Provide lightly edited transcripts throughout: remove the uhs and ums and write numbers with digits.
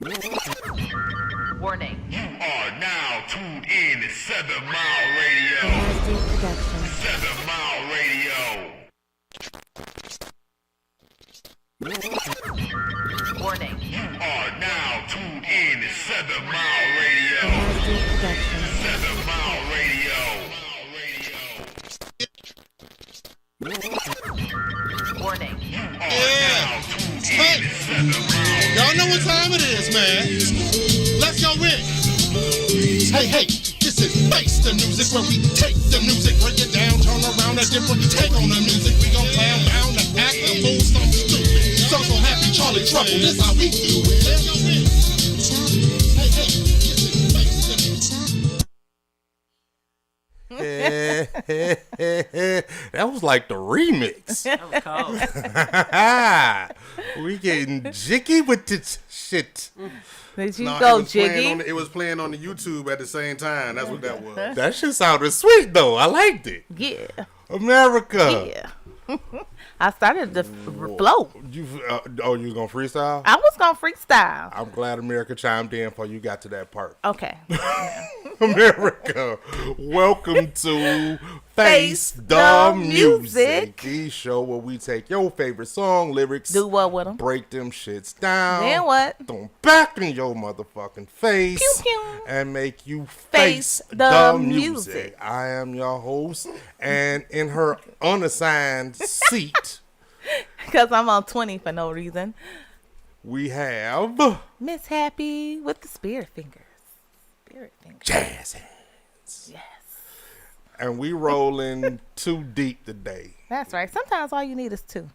Warning. You are now tuned in to 7 Mile Radio. 7 Mile Radio. Warning. You are now tuned in to 7 Mile Radio. 7 Mile Radio. Warning. You are now tuned in to 7 Mile. Y'all know what time it is, man. Let's go in. Hey, this is Face the Music, where we take the music, break it down, turn around, a different take on the music. We gon' clown down and act and fool something stupid. So happy Charlie Trouble, this how we do it. Let's go in. Hey, this is Face the Music. That was like the remix. That was cold. We getting jiggy with this shit. Did you No, go it was playing jiggy? on the- it was playing on the YouTube at the same time. That's what that was. That shit sounded sweet though. I liked it. Yeah. America. Yeah. I started to flow. You was gonna freestyle? I was going to freestyle. I'm glad America chimed in before you got to that part. Okay. America, welcome to Face the the Music, Music. the show where we take your favorite song lyrics, Do what with them? break them shits down, Then what? throw 'em back in your motherfucking face, Pew, pew. and make you Face face the the music. music. I am your host, and in her unassigned seat, Because I'm on 20 for no reason. we have Miss Happy with the spirit fingers. Spirit fingers. Jazz Hands. Yes. And we rolling too deep today. That's right. Sometimes all you need is two.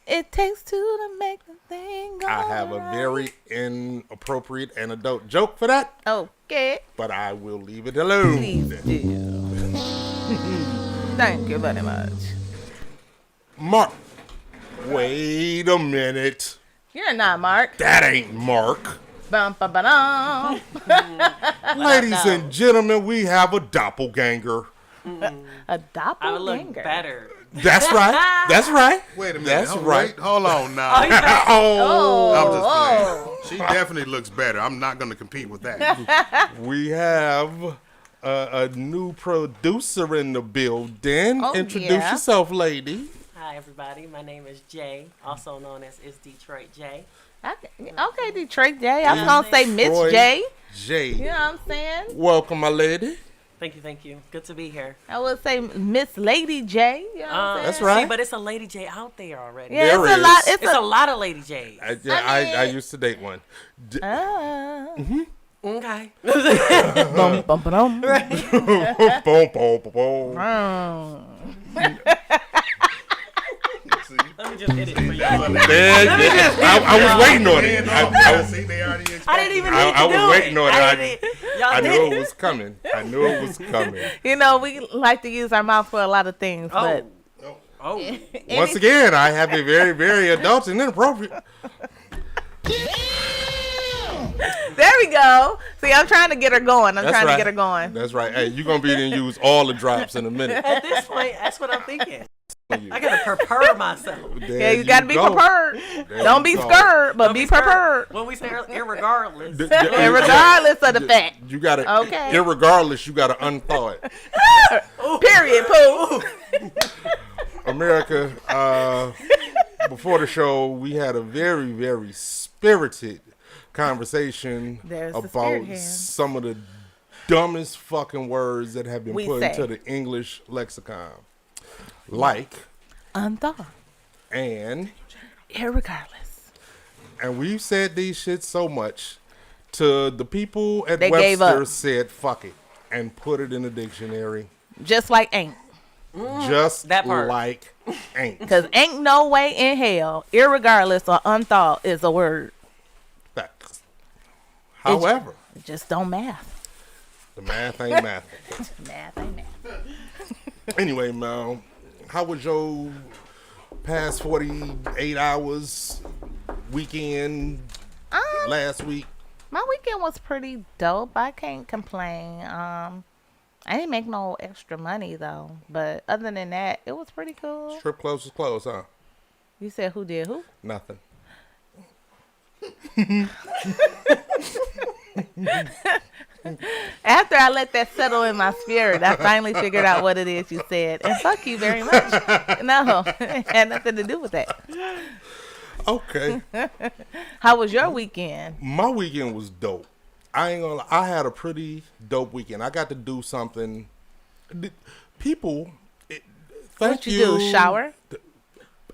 It takes two to make the thing go I have a right. very inappropriate and adult joke for that, Okay. but I will leave it alone. Please do. Thank you very much. Mark. Wait a minute. You're not Mark. That ain't Mark. Bum, ba, ba, dum. Ladies and gentlemen, we have a doppelganger. A doppelganger. I would look better. That's right. That's right. Wait a minute. That's right. Hold on now. Oh, I'm just playing. She definitely looks better. I'm not going to compete with that. We have a new producer in the building. Oh, Introduce yeah. yourself, lady. Hi, everybody. My name is Jay, also known as It's Detroit Jay. Okay, Detroit J. I was going to say Miss Troy J. J. You know what I'm saying? Welcome, my lady. Thank you. Good to be here. I would say Miss Lady J. You know what I'm saying? That's right. See, but it's a Lady J out there already. Yeah, There it's a is. lot. It's a lot of Lady J's. I mean- used to date one. Okay. Bum, bum, ba, dum. Boom, boom, boom, boom. Let me just hit it for you. There, I was waiting on it. See, they already I didn't even need to I was do waiting it. on it. Y'all I did knew it was coming. I knew it was coming. You know, we like to use our mouth for a lot of things, but Oh. Once again, I have a very, very adult and inappropriate. there we go. See, I'm trying to get her going. I'm trying to get her going. That's right. Hey, you're going to be able to use all the drops in a minute. At this point, that's what I'm thinking. I gotta prepare myself. There Yeah, you got to be go. prepared. There Don't you be go. scared, but Don't be scared. prepared. When we say irregardless. And regardless of the fact. You got to, Okay. irregardless, you got to unthaw it. Period, poo. America, before the show, we had a very, very spirited conversation There's the about spirit hand. some of the dumbest fucking words that have been We put say. into the English lexicon. Like, Unthought. and Irregardless. we've said these shit so much to the people at They gave Webster up. said fuck it and put it in the dictionary. Just like ain't. Just That part. like ain't. Because ain't no way in hell, irregardless or unthought is a word. Facts. However, It just don't math. the math ain't math. Math ain't math. Anyway, Mel, how was your past 48 hours weekend last week? My weekend was pretty dope. I can't complain. I didn't make no extra money though, but other than that, it was pretty cool. Strip clubs was closed, huh? You said who did who? Nothing. After I let that settle in my spirit, I finally figured out what it is you said. And fuck you very much. No, it had nothing to do with that. Okay. How was your weekend? My weekend was dope. I ain't gonna lie. I had a pretty dope weekend. I got to do something. People, thank What you do? Shower?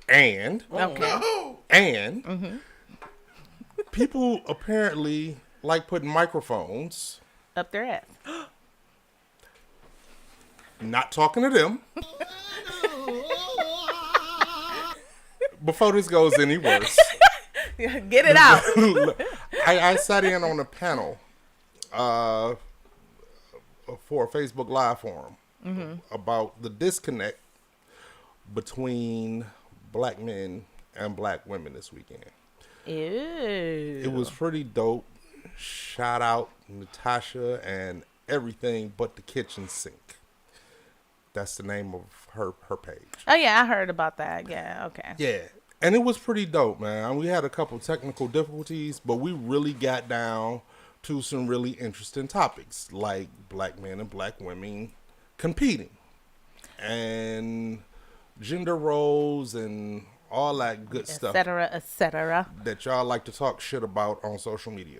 And Okay. and people apparently like putting microphones. Up their ass. Not talking to them. Before this goes any worse, Get it out. I sat in on a panel for a Facebook Live forum about the disconnect between black men and black women this weekend. Ew. It was pretty dope. Shout out Natasha and everything but the kitchen sink. That's the name of her page. Oh, yeah, I heard about that. Yeah, okay. Yeah. And it was pretty dope, man. We had a couple technical difficulties, but we really got down to some really interesting topics, like black men and black women competing and gender roles and all that good stuff Et cetera. that y'all like to talk shit about on social media.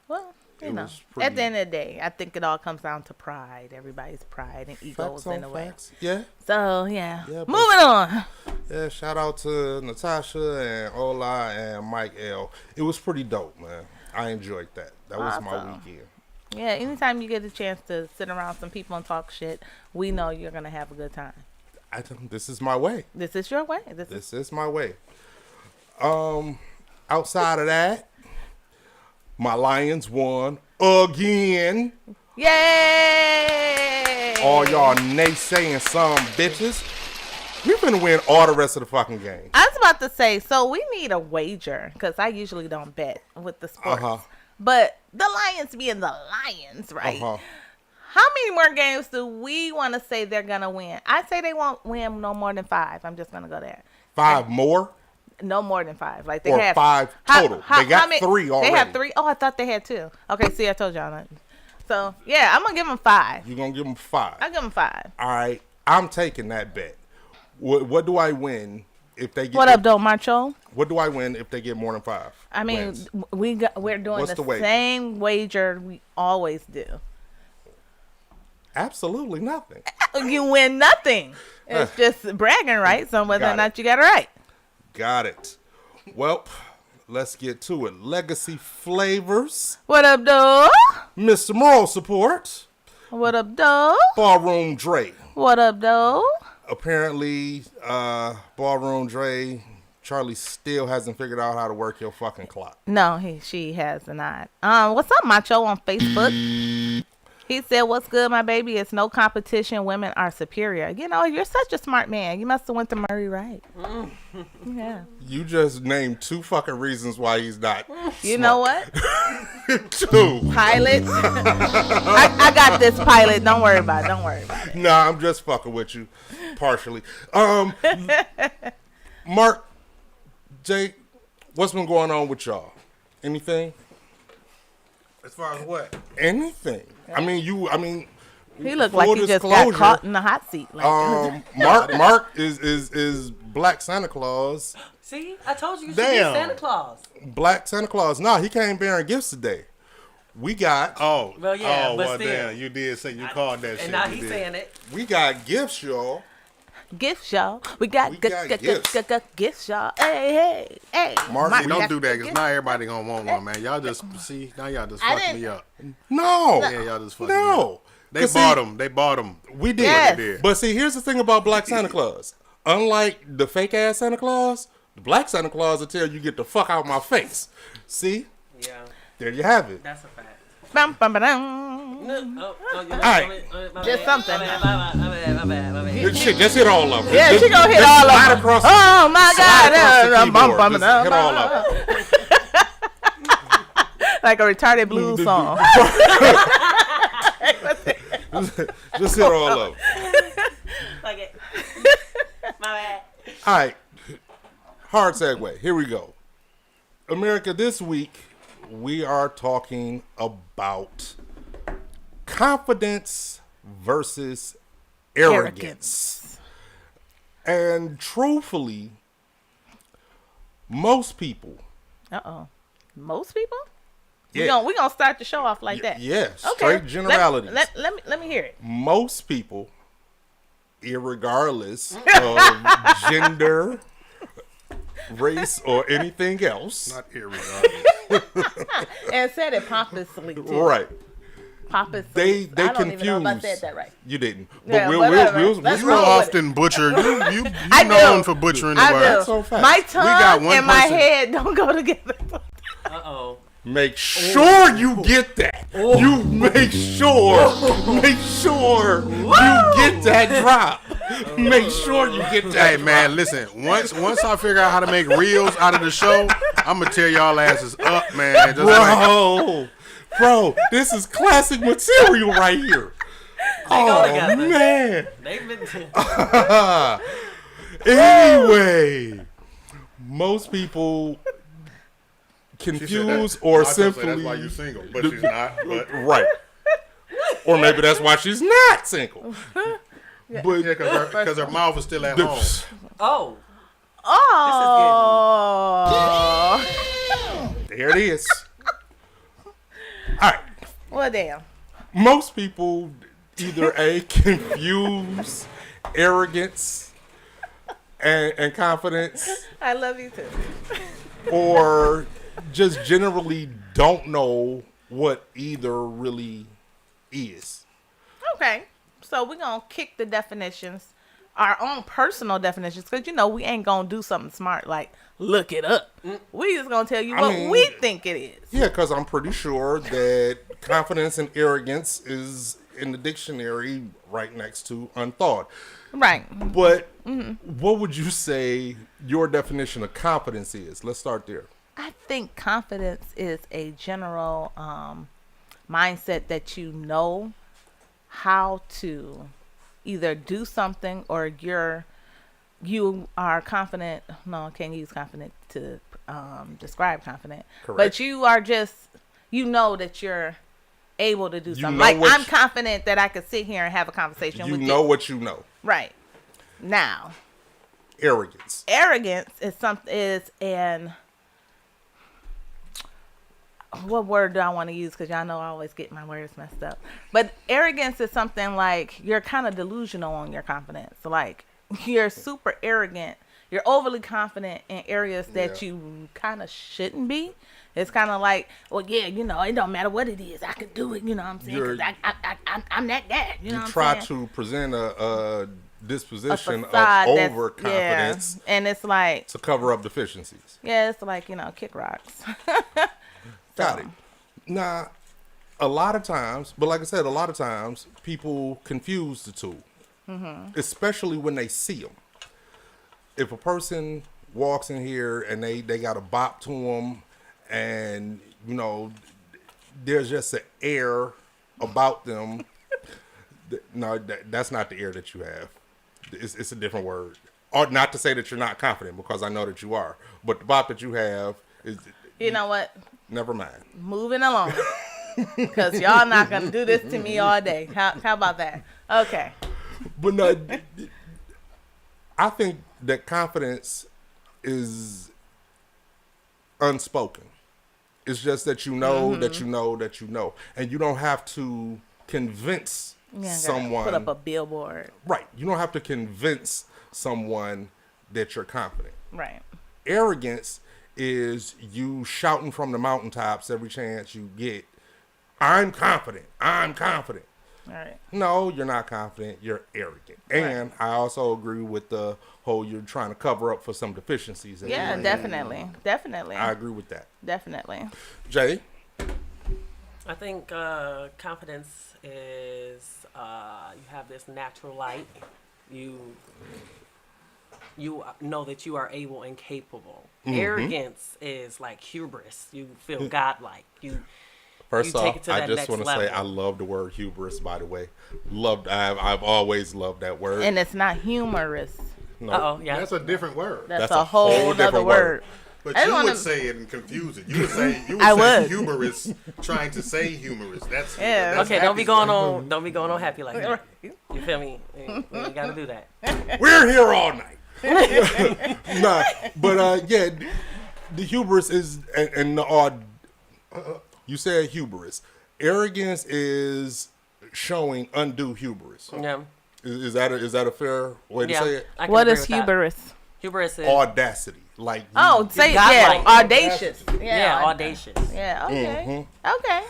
Well, you It know, was pretty- at the end of the day, I think it all comes down to pride. Everybody's pride and egos Facts in on a way. facts. Yeah. So, yeah. Yeah, but- Moving on. Yeah, shout out to Natasha and Ola and Mike L. It was pretty dope, man. I enjoyed that. That was my Awesome. weekend. Yeah, anytime you get a chance to sit around some people and talk shit, we know you're going to have a good time. This is my way. This is your way. This is my way. Outside of that, my Lions won again. Yay! All y'all naysaying some bitches. We finna win all the rest of the fucking game. I was about to say, so we need a wager, because I usually don't bet with the sports. Uh-huh. But the Lions being the Lions, right? Uh-huh. How many more games do we want to say they're going to win? I say they won't win no more than 5. I'm just going to go there. 5 more? No more than 5. Like they Or have 5 total. They got 3 already. They have 3. Oh, I thought they had 2. Okay, see, I told y'all that. So, yeah, I'm going to give them 5. You're gonna give them 5. I'll give them 5. All right. I'm taking that bet. What do I win if they get... What up, though, Macho? What do I win if they get more than 5 I mean, wins? we're doing What's the wager? same wager we always do. Absolutely nothing. You win nothing. It's just bragging rights on whether or Got not you got it right. Got it. Well, let's get to it. Legacy Flavors, What up, though? Mr. Moral Support, What up, though? Ballroom Dre. What up, though? Apparently, Ballroom Dre, Charlie still hasn't figured out how to work your fucking clock. No, she has not. What's up, Macho, on Facebook? He said, "What's good, my baby? It's no competition. Women are superior." You know, you're such a smart man. You must have went to Murray Wright. Yeah. You just named 2 fucking reasons why he's not. You know what? 2. Pilot. I got this, pilot. Don't worry about it. Don't worry about it. Nah, I'm just fucking with you, partially. Mark, Jake, what's been going on with y'all? Anything? As far as what? Anything? I mean, He looked full like he just got disclosure, caught in the hot seat. Like, Mark is Black Santa Claus. See, I told you you should Damn. be Santa Claus. Black Santa Claus. Nah, he came bearing gifts today. We got Oh, Well, yeah, oh, but well, still. damn, you did say you called that shit. And now you he's did. saying it. gifts, y'all. gifts, y'all. We got gifts. gifts, y'all. Hey. Mark, See, don't got do that, the because gift. not everybody gonna want one, man. Y'all just see, now y'all just I fucked didn't- me up. No, Yeah, y'all just fucked me up. no. They 'Cause bought see, them. They bought them. We did. Yes. They did. But see, here's the thing about Black Santa Claus. Unlike the fake ass Santa Claus, the Black Santa Claus will tell you get the fuck out of my face. See, Yeah, there you have it. that's a fact. Bum, bum, ba-dum. Just something. My bad. Shit, just hit all of them. Yeah, Just- she gonna hit just all slide of them. across, Oh my slide God! across the Bum, keyboard. bum, Just bum, hit all of them. Like a retarded blues song. Just hit all of them. Like it. My bad. All right, hard segue. Here we go. America, this week we are talking about confidence versus arrogance. And truthfully, most people. Most people? Yeah. We gonna start the show off like that. Yeah, Okay. straight generalities. Let me hear it. Most people, irregardless of gender, race, or anything else. Not irregardless. And said it pompously too. Right. Pompously. They I don't even know if I confuse. said that right. You didn't. But Yeah, we'll whatever. Let's You roll with often butcher. You I known do. for butchering the I words. do. so fast. My got tongue one and my person- head don't go together. Uh-oh. Make sure you get that. You make sure. Make sure you get that drop. Make sure you get that. Hey man, listen. Once I figure out how to make reels out of the show, I'm gonna tear y'all asses up, man. Just like, Bro, this is classic material right here. go Oh together. man. They've been. Anyway, most people she said confuse that- or I was gonna say simply that's why you single, but she's not. But right. Or maybe that's why she's not single. But yeah, because her mouth is still at home. Oh. Oh. there it is. All right. Well, damn. Most people either confuse arrogance and confidence, I love you too. or just generally don't know what either really is. Okay. So we're going to kick the definitions, our own personal definitions, because, we ain't going to do something smart like look it up. We just going to tell you what we think it is. Yeah, because I'm pretty sure that confidence and arrogance is in the dictionary right next to unthought. Right. But what would you say your definition of confidence is? Let's start there. I think confidence is a general mindset that you know how to either do something, or you are confident. No, I can't use confident to describe confident. Correct. But you are just, that you're able to do something. know Like, what I'm confident that I could sit here and have a conversation You with know you. what you know. Right. Now, Arrogance. arrogance what word do I want to use? Because y'all know I always get my words messed up. But arrogance is something like you're kind of delusional on your confidence. Like, you're super arrogant. You're overly confident in areas that you kind of shouldn't be. It's kind of like, well, yeah, it don't matter what it is. I can do it. You know what I'm saying? You're- Because I'm that guy. You know what I'm Try saying? to present a disposition of facade that's- overconfidence Yeah. And it's like, to cover up deficiencies. it's like, kick rocks. Got it. Now, a lot of times, but like I said, a lot of times people confuse the two, especially when they see them. If a person walks in here and they got a bop to them, and there's just an air about them. No, that's not the air that you have. It's a different word. Or not to say that you're not confident, because I know that you are. But the bop that you have is. You know what? Never mind. Moving along. Because y'all not going to do this to me all day. How about that? Okay. But no, I think that confidence is unspoken. It's just that you know that you know that you know. And you don't have to convince someone. Put up a billboard. Right. You don't have to convince someone that you're confident. Right. Arrogance is you shouting from the mountaintops every chance you get, I'm confident. I'm confident. All right. No, you're not confident. You're arrogant. And I also agree with the whole you're trying to cover up for some deficiencies. that Yeah, you may definitely. Definitely. have. I agree with that. Definitely. Jay? I think confidence is you have this natural light. You know that you are able and capable. Arrogance is like hubris. You feel godlike. First You take off, it to I that just next want to say level. I love the word hubris, by the way. I've always loved that word. And it's not humorous. No. Uh-oh, yeah. That's a different word. That's That's a a whole whole other different word. But I you wanna- would say it and confuse it. You would say I would. humorous, trying to say humorous. That's Yeah. that's Okay, don't be happy going stuff. on. Don't be going on happy like that. You feel me? We ain't gotta do that. We're here all night. Nah, but yeah, the hubris is and the odd. You said hubris. Arrogance is showing undue hubris. Yeah. Is that a fair way to Yeah. say it? I can What agree is with that. hubris? Hubris is Audacity, like Oh, say godlike. audacious. yeah, audacious. Yeah. Okay. Mm-hmm. Okay.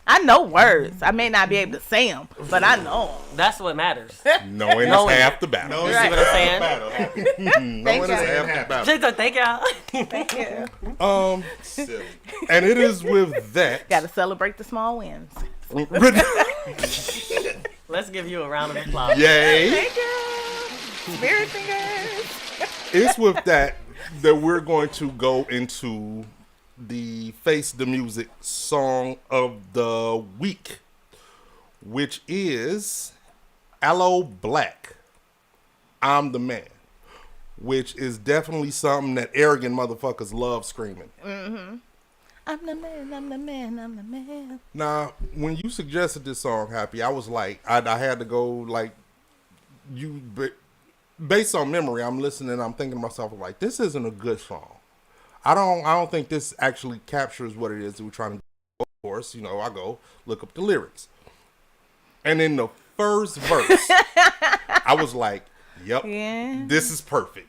I know words. I may not be able to say them, but I know 'em. That's what matters. knowing is Knowing. half the battle. No, You see what I'm saying? Knowing Thank is you. half the battle. Just thank y'all. Thank you. Silly. And it is with that. Got to celebrate the small wins. Let's give you a round of applause. Yay! Thank you. Spirit fingers. It's with that we're going to go into the Face the Music song of the week, which is Aloe Black, I'm the Man, which is definitely something that arrogant motherfuckers love screaming. I'm the man, I'm the man, I'm the man. Now, when you suggested this song, Happy, I was like, I had to go like, based on memory, I'm listening, I'm thinking to myself, like, this isn't a good song. I don't think this actually captures what it is that we're trying to do. Of course, I go look up the lyrics. And in the first verse, I was like, yep, Yeah. this is perfect.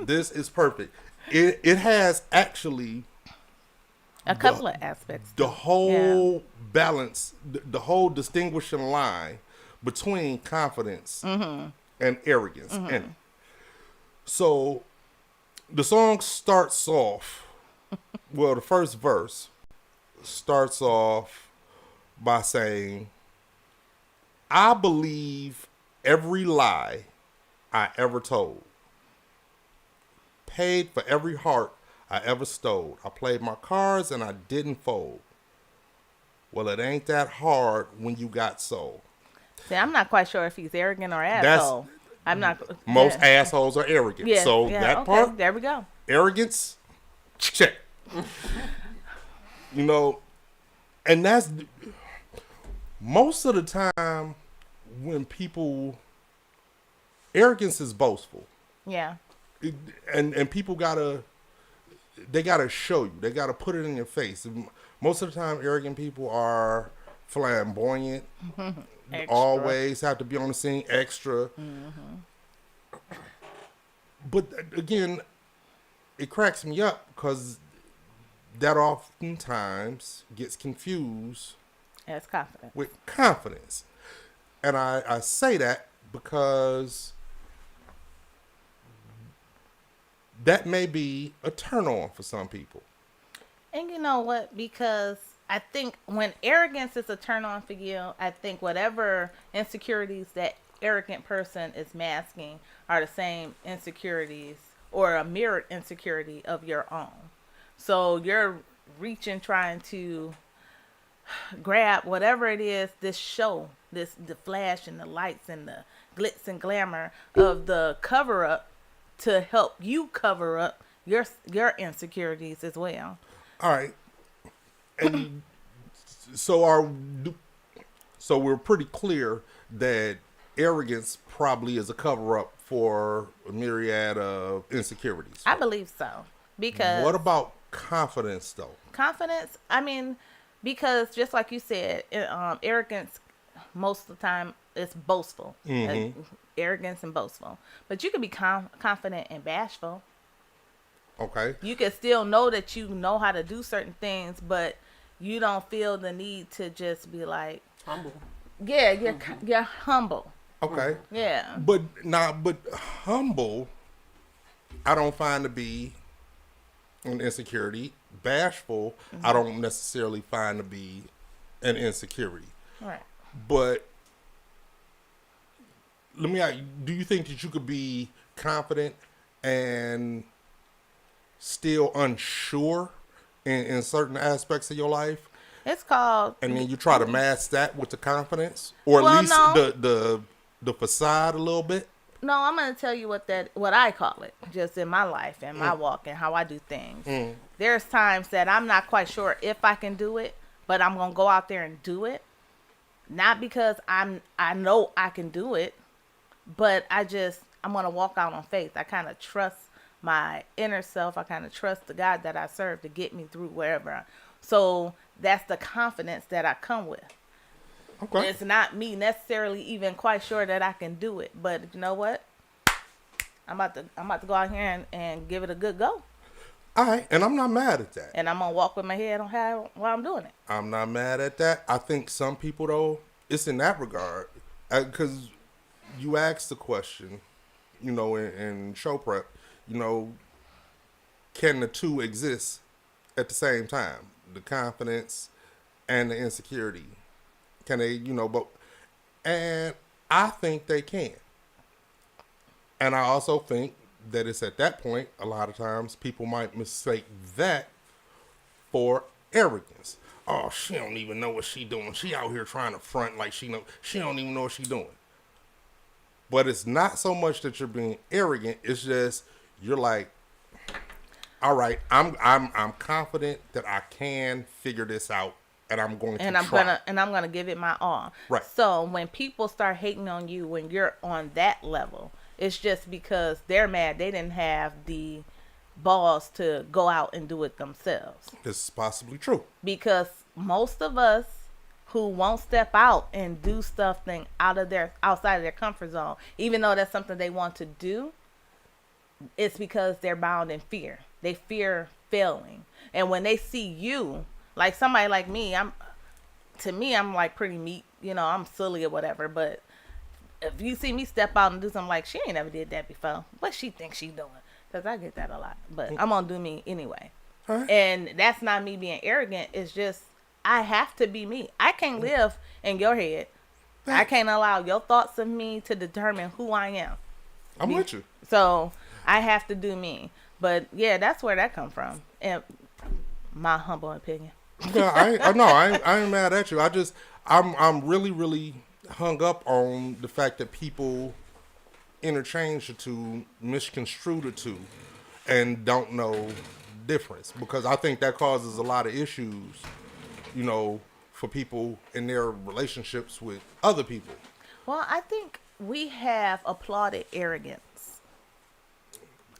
This is perfect. It has actually A couple of aspects. the whole balance, the whole distinguishing line between confidence and arrogance in it. So the song starts off, well, the first verse starts off by saying, I believe every lie I ever told, paid for every heart I ever stole. I played my cards and I didn't fold. Well, it ain't that hard when you got soul. See, I'm not quite sure if he's arrogant or asshole. I'm not. Most yeah. assholes are arrogant. Yeah, So yeah, that okay, part, there we go. arrogance, check. And that's most of the time when people, arrogance is boastful. Yeah. And people gotta show you. They gotta put it in your face. Most of the time, arrogant people are flamboyant. Extra. Always have to be on the scene, extra. But again, it cracks me up because that oftentimes gets confused As confident. with confidence. And I say that because that may be a turn on for some people. And you know what? Because I think when arrogance is a turn on for you, I think whatever insecurities that arrogant person is masking are the same insecurities or a mirrored insecurity of your own. So you're reaching, trying to grab whatever it is, this show, the flash and the lights and the glitz and glamour of the cover up to help you cover up your insecurities as well. All right. And so we're pretty clear that arrogance probably is a cover up for a myriad of insecurities. I believe so. Because What about confidence though? confidence, I mean, because just like you said, arrogance most of the time is boastful. Arrogance and boastful. But you can be confident and bashful. Okay. You can still know that you know how to do certain things, but you don't feel the need to just be like, Humble. yeah, you're humble. Okay. Yeah. But humble, I don't find to be an insecurity. Bashful, I don't necessarily find to be an insecurity. Right. But let me ask you, do you think that you could be confident and still unsure in certain aspects of your life? It's called, And then you try to mask that with the confidence? Or at Well, least no. the facade a little bit? No, I'm gonna tell you what I call it, just in my life and my walk and how I do things. There's times that I'm not quite sure if I can do it, but I'm gonna go out there and do it. Not because I know I can do it, but I'm gonna walk out on faith. I kind of trust my inner self. I kind of trust the God that I serve to get me through wherever. So that's the confidence that I come with. Okay. It's not me necessarily even quite sure that I can do it, but you know what? I'm about to go out here and give it a good go. All right, and I'm not mad at that. And I'm gonna walk with my head on high while I'm doing it. I'm not mad at that. I think some people though, it's in that regard, because you asked the question, you know, in show prep, you know, can the two exist at the same time? The confidence and the insecurity. Can they, you know, and I think they can. And I also think that it's at that point, a lot of times, people might mistake that for arrogance. Oh, she don't even know what she doing. She out here trying to front like she don't even know what she doing. But it's not so much that you're being arrogant. It's just you're like, all right, I'm confident that I can figure this out, and I'm going to try. I'm gonna give it my all. Right. So when people start hating on you when you're on that level, it's just because they're mad they didn't have the balls to go out and do it themselves. This is possibly true. Because most of us who won't step out and do stuff outside of their comfort zone, even though that's something they want to do, it's because they're bound in fear. They fear failing. And when they see you, like somebody like me, I'm like pretty meek, you know, I'm silly or whatever, but if you see me step out and do something like, she ain't never did that before, what she thinks she doing? Because I get that a lot, but I'm gonna do me anyway. Huh? And that's not me being arrogant. It's just I have to be me. I can't live in your head. I can't allow your thoughts of me to determine who I am. I'm with you. So I have to do me. But yeah, that's where that come from. And my humble opinion. Yeah, I ain't mad at you. I'm really, really hung up on the fact that people interchange the two, misconstrue the two, and don't know difference, because I think that causes a lot of issues, you know, for people in their relationships with other people. Well, I think we have applauded arrogance.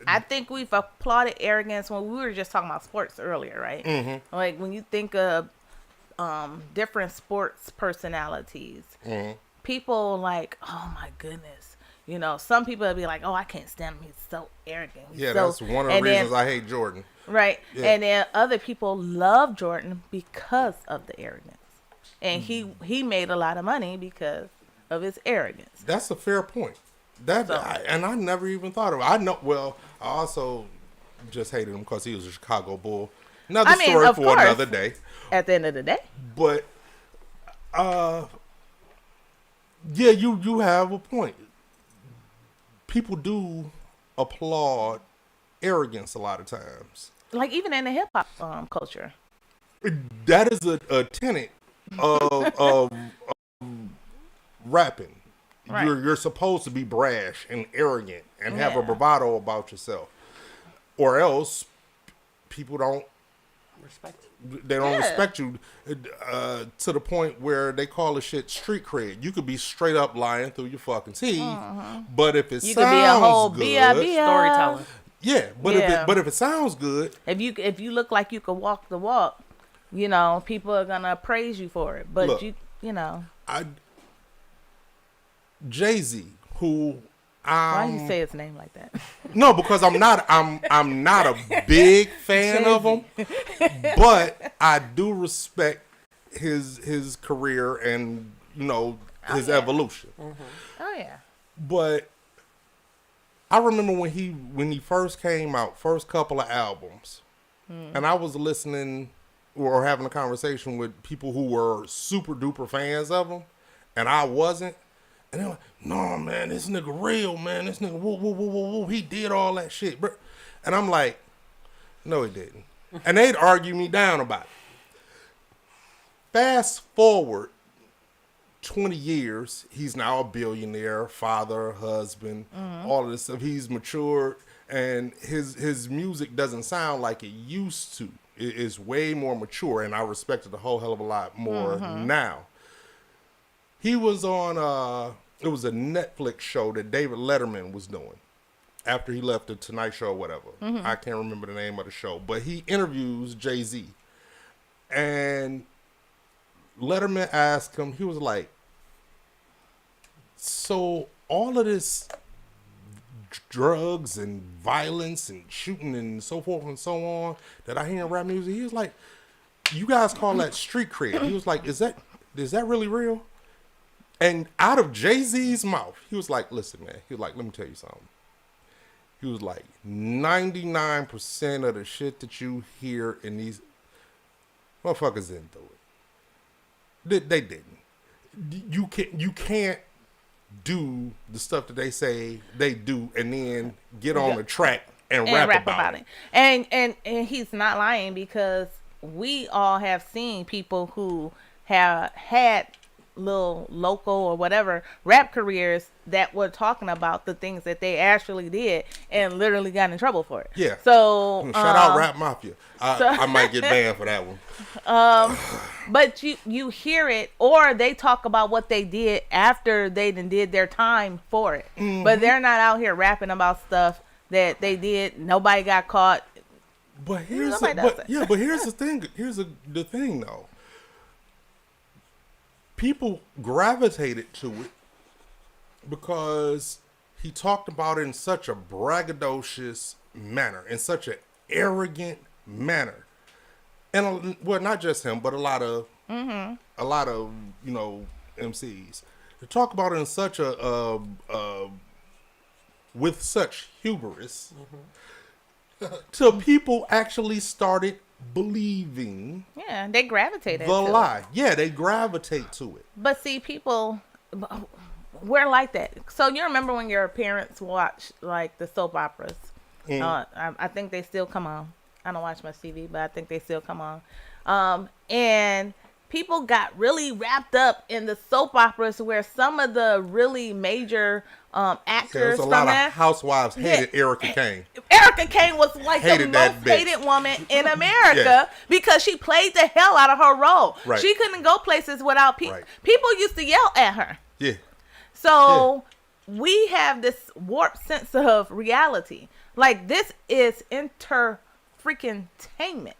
I think we've applauded arrogance when we were just talking about sports earlier, right? Mm-hmm. Like when you think of different sports personalities, people like, oh my goodness. You know, some people will be like, oh, I can't stand him. He's so arrogant. That's one of the reasons I hate Jordan. Right. Yeah. And then other people love Jordan because of the arrogance. And he made a lot of money because of his arrogance. That's a fair point. And I never even thought of it. I also just hated him because he was a Chicago Bull. Another story for another day. At the end of the day. But, yeah, you have a point. People do applaud arrogance a lot of times. Like even in the hip hop culture. That is a tenet of rapping. Right. You're supposed to be brash and arrogant and have a bravado about yourself, or else people don't respect you. They don't respect you to the point where they call the shit street cred. You could be straight up lying through your fucking teeth, but if it sounds could be a whole good, storyteller. Yeah, but if it sounds good, if you look like you could walk the walk, you know, people are gonna praise you for it. But look, you know, Jay-Z, who why you say his name like that? No, because I'm not a big fan of him, but I do respect his career and, you know, his evolution. Mm-hmm. Oh yeah. But I remember when he first came out, first couple of albums, and I was listening or having a conversation with people who were super duper fans of him, and I wasn't. And they're like, no, man, this nigga real, man. This nigga, whoa, he did all that shit, bro. And I'm like, no, he didn't. And they'd argue me down about it. Fast forward 20 years, he's now a billionaire, father, husband, all of this stuff. He's matured, and his music doesn't sound like it used to. It is way more mature, and I respect it a whole hell of a lot more now. He was on, it was a Netflix show that David Letterman was doing after he left the Tonight Show or whatever. I can't remember the name of the show, but he interviews Jay-Z. And Letterman asked him, he was like, so all of this drugs and violence and shooting and so forth and so on that I hear in rap music, he was like, you guys call that street cred. He was like, is that really real? And out of Jay-Z's mouth, he was like, listen, man. He was like, let me tell you something. He was like, 99% of the shit that you hear in these motherfuckers didn't do it. They didn't. You can't do the stuff that they say they do and then get on the track and rap about it. And he's not lying, because we all have seen people who have had little local or whatever rap careers that were talking about the things that they actually did and literally got in trouble for it. Yeah. So shout out Rap Mafia. I might get banned for that one. But you hear it, or they talk about what they did after they did their time for it. But they're not out here rapping about stuff that they did. Nobody got caught. But here's the thing. Here's the thing though. People gravitated to it because he talked about it in such a braggadocious manner, in such an arrogant manner. And well, not just him, but a lot of MCs. To talk about it in such with such hubris, till people actually started believing. Yeah, they gravitated the to lie. it. Yeah, they gravitate to it. But see, people, we're like that. So you remember when your parents watched like the soap operas? I think they still come on. I don't watch much TV, but I think they still come on. And people got really wrapped up in the soap operas where some of the really major actors There's a lot of housewives hated Erica Kane. Erica Kane was like the most hated woman in America because she played the hell out of her role. Right. She couldn't go places without people. Right. People used to yell at her. Yeah. So we have this warped sense of reality. Like, this is freaking-tainment.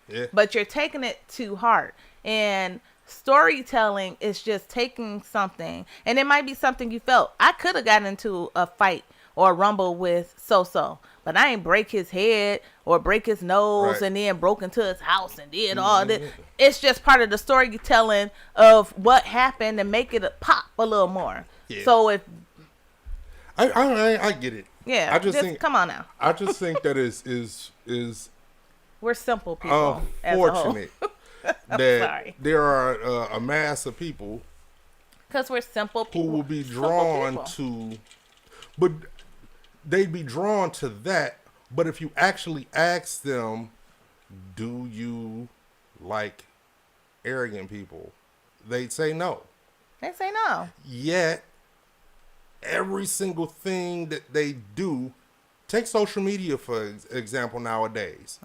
Yeah. But you're taking it too hard. And storytelling is just taking something, and it might be something you felt. I could have gotten into a fight or a rumble with So-So, but I ain't break his head or break his nose and then broke into his house and did all this. It's just part of the storytelling of what happened and make it pop a little more. Yeah. So if I get it. Yeah, I just think, come on now. I just think that is we're simple people. Unfortunate that there are a mass of people because we're simple people who will be drawn to, but they'd be drawn to that. But if you actually ask them, do you like arrogant people? They'd say no. They say no. Yet every single thing that they do, take social media for example nowadays.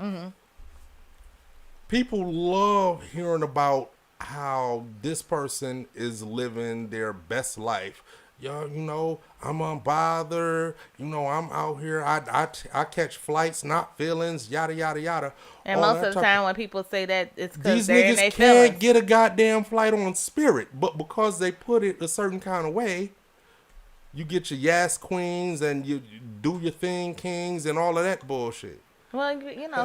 People love hearing about how this person is living their best life. Yo, I'm unbothered. I'm out here. I catch flights, not feelings, yada, yada, yada. And most of the time when people say that, it's because they're in their these niggas feelings. can't get a goddamn flight on Spirit. But because they put it a certain kind of way, you get your Yas Queens and you do your thing Kings and all of that bullshit. Well,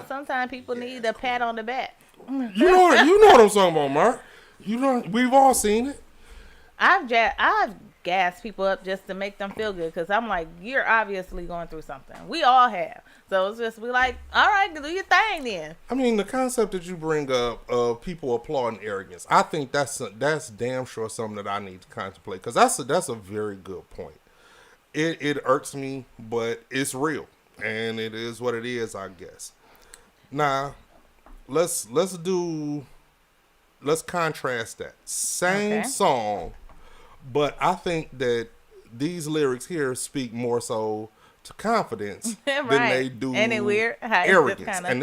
sometimes people need a pat on the back. You know what I'm talking about, Mark. We've all seen it. I've gassed people up just to make them feel good because I'm like, you're obviously going through something. We all have. So it's just, we like, all right, do your thing then. I mean, the concept that you bring up of people applauding arrogance, I think that's damn sure something that I need to contemplate because that's a very good point. It irks me, but it's real. And it is what it is, I guess. Now, let's contrast that. Same song, But I think that these lyrics here speak more so to confidence than they do Ain't it weird how it's just arrogance. kinda... And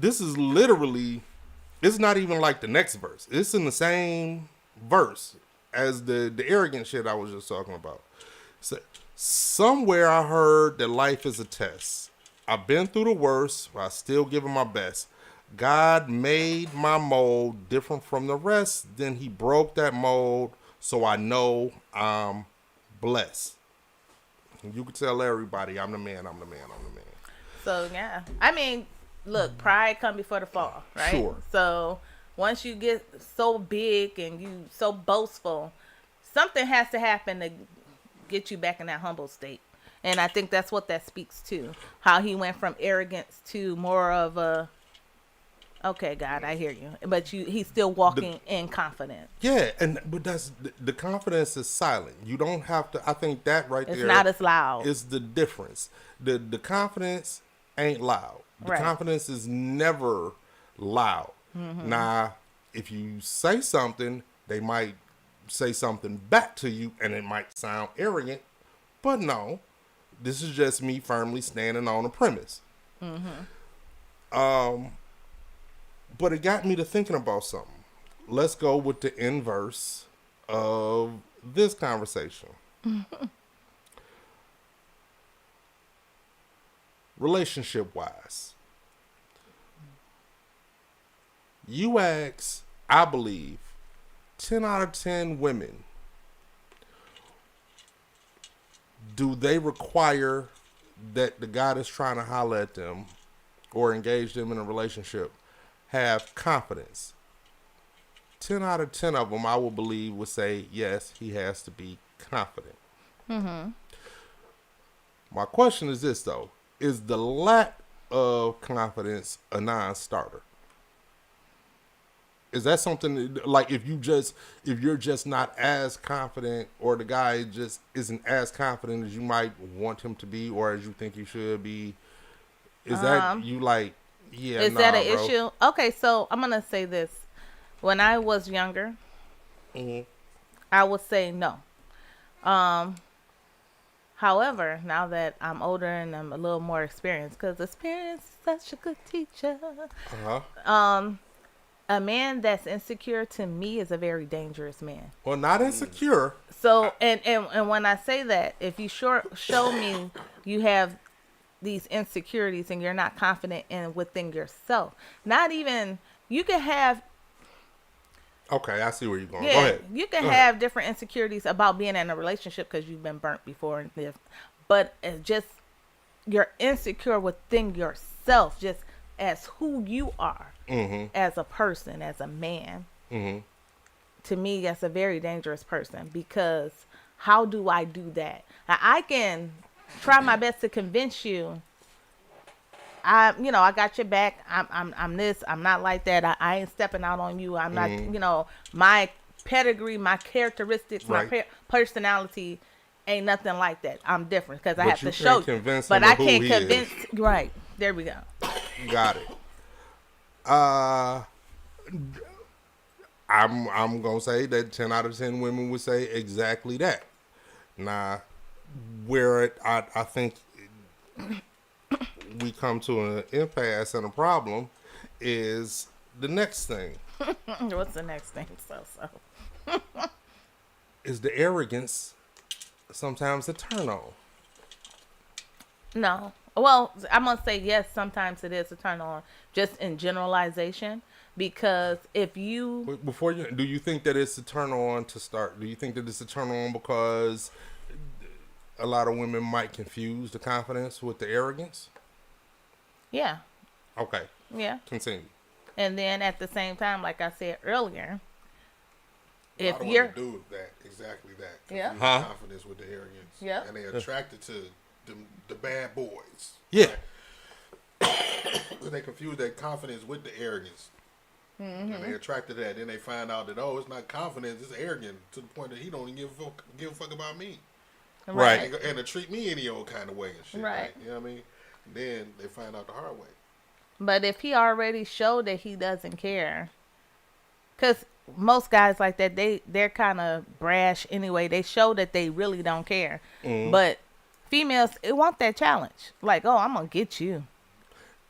this is literally, it's not even like the next verse. It's in the same verse as the arrogant shit I was just talking about. So, somewhere I heard that life is a test. I've been through the worst, but I still give it my best. God made my mold different from the rest. Then he broke that mold, so I know I'm blessed. You can tell everybody, I'm the man, I'm the man, I'm the man. So, yeah. I mean, look, pride come before the fall, right? Sure. So, once you get so big and you so boastful, something has to happen to get you back in that humble state. And I think that's what that speaks to. How he went from arrogance to more of a, okay, God, I hear you. But he's still walking in confidence. Yeah, but that's the confidence is silent. You don't have to. I think that right It's there not as loud. is the difference. The confidence ain't loud. The Right. confidence is never loud. Mm-hmm. Now, if you say something, they might say something back to you, and it might sound arrogant. But no, this is just me firmly standing on a premise. Mm-hmm. But it got me to thinking about something. Let's go with the inverse of this conversation. Relationship-wise. You ask, I believe, 10 out of 10 women, do they require that the guy that's trying to holler at them or engage them in a relationship have confidence? 10 out of 10 of them, I would believe, would say, yes, he has to be confident. Mm-hmm. My question is this, though. Is the lack of confidence a non-starter? Is that something like if you're just not as confident, or the guy just isn't as confident as you might want him to be or as you think you should be? Is that you like? Yeah, Is nah, that an bro. issue? Okay, so I'm gonna say this. When I was younger, I would say no. However, now that I'm older and I'm a little more experienced, because experience is such a good teacher. A man that's insecure to me is a very dangerous man. Well, not insecure. So, and when I say that, if you show me you have these insecurities and you're not confident within yourself, not even, you can have, Okay, I see where you're going. yeah, Go ahead. you can Go have ahead. different insecurities about being in a relationship because you've been burnt before, and this, but it's just you're insecure within yourself, just as who you are as a person, as a man. To me, that's a very dangerous person, because how do I do that? Now, I can try my best to convince you. I got your back. I'm this. I'm not like that. I ain't stepping out on you. I'm not. My pedigree, my characteristics, Right. my personality ain't nothing like that. I'm different because I But have you to can't show you. convince But him I of who can't he is. convince. Right there we go. Got it. I'm gonna say that 10 out of 10 women would say exactly that. Now, I think we come to an impasse and a problem is the next thing. What's the next thing? So. Is the arrogance sometimes a turn on? No. Well, I'm going to say yes, sometimes it is a turn on, just in generalization, because if you... Before you, do you think that it's a turn on to start? Do you think that it's a turn on because a lot of women might confuse the confidence with the arrogance? Yeah. Okay, Yeah. continue. And then at the same time, like I said earlier, if I don't you're... want to do that, exactly that. Yeah. Confuse confidence with the arrogance. Yeah. And they attracted to the bad boys. Yeah. Because they confuse that confidence with the arrogance. And they attracted to that. Then they find out that, it's not confidence, it's arrogant, to the point that he don't even give a fuck about me. Right. And to treat me any old kind of way and shit. Right. Like, you know what I mean? Then they find out the hard way. But if he already showed that he doesn't care, because most guys like that, they're kind of brash anyway. They show that they really don't care. But females, it want that challenge. Like, oh, I'm gonna get you.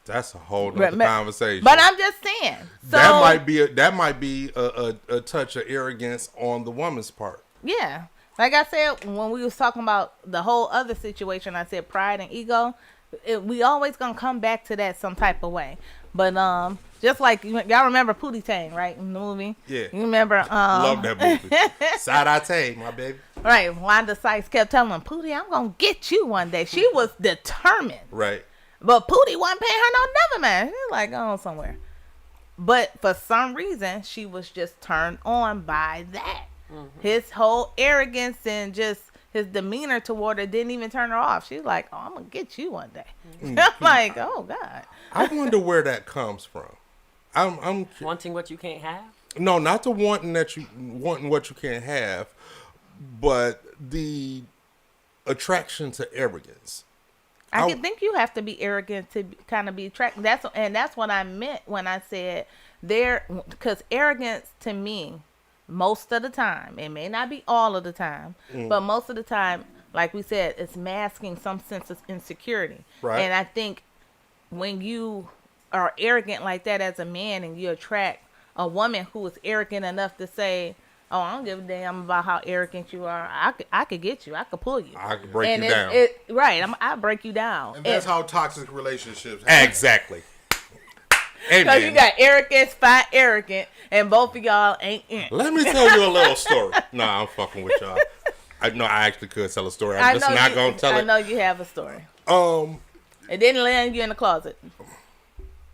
That's a whole nother conversation. But I'm just saying. So, that might be a touch of arrogance on the woman's part. Yeah. Like I said, when we was talking about the whole other situation, I said pride and ego. We always gonna come back to that some type of way. But just like y'all remember Pootie Tang, right, in the movie? Yeah. You remember? Love that movie. Side my baby. Right. Wanda Sykes kept telling him, Pootie, I'm gonna get you one day. She was determined. Right. But Pootie wasn't paying her no never man. He was like, going somewhere. But for some reason, she was just turned on by that. His whole arrogance and just his demeanor toward her didn't even turn her off. She was like, oh, I'm going to get you one day. I'm like, oh, God. I wonder where that comes from. I'm Wanting what you can't have? No, not the wanting what you can't have, but the attraction to arrogance. I can think you have to be arrogant to kind of be attracted. That's what I meant when I said because arrogance to me, most of the time, it may not be all of the time, but most of the time, like we said, it's masking some sense of insecurity. Right. And I think when you are arrogant like that as a man and you attract a woman who is arrogant enough to say, oh, I don't give a damn about how arrogant you are. I could get you. I could pull you. I could break you down. Right. I'll break you down. And that's how toxic relationships happen. Exactly. Because you got arrogance, fight arrogant, and both of y'all ain't in. Let me tell you a little story. Nah, I'm fucking with y'all. I actually could tell a story. I'm just not going to tell it. I know you have a story. It didn't land you in the closet.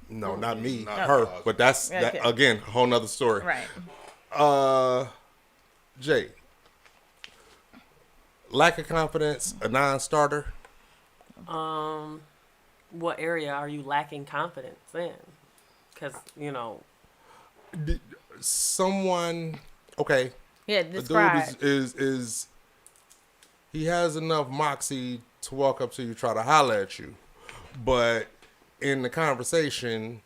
No, not me. Not her. closet. But that's, Okay. again, a whole nother story. Right. Jay, lack of confidence, a non-starter? What area are you lacking confidence in? Because, Someone, okay. Yeah, The describe. dude is he has enough moxie to walk up to you, try to holler at you, but in the conversation,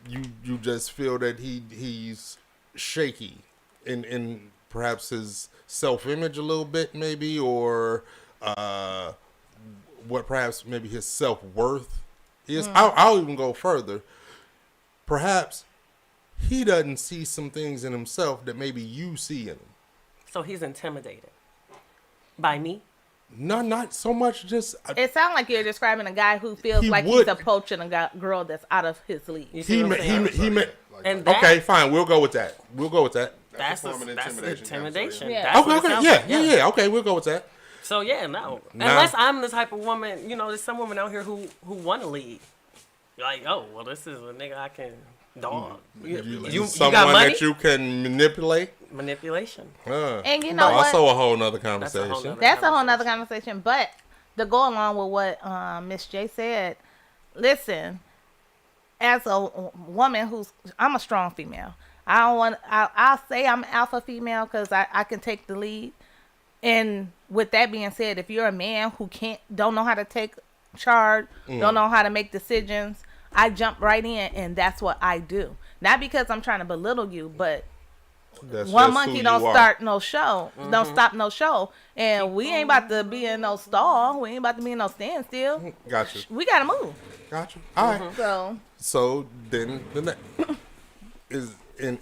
you just feel that he's shaky in perhaps his self-image a little bit, maybe, or what perhaps maybe his self-worth is. I'll even go further. Perhaps he doesn't see some things in himself that maybe you see in him. so he's intimidated by me. No, not so much just... It sounds like you're describing a guy who feels He like would- he's approaching a girl that's out of his league. You see what I'm saying? And that, Okay, fine. We'll go with that. that's a form of intimidation. intimidation. Yeah. That's what it Okay, sounds yeah, like, yeah. Okay, we'll go with that. So yeah, no. Nah. Unless I'm the type of woman, there's some women out here who want to lead. Like, oh, well, this is a nigga I can dog. You Someone got money? that you can manipulate. Manipulation. And you know what? Also a whole nother conversation. whole nother- That's a whole nother conversation. But to go along with what Miss J said, listen, as a woman I'm a strong female. I'll say I'm alpha female because I can take the lead. And with that being said, if you're a man who don't know how to take charge, don't know how to make decisions, I jump right in and that's what I do. Not because I'm trying to belittle you, but That's one just monkey who don't you are. start no show, don't stop no show, and we ain't about to be in no stall. We ain't about to be in no standstill. Gotcha. We gotta move. Gotcha. All right. So then the next is in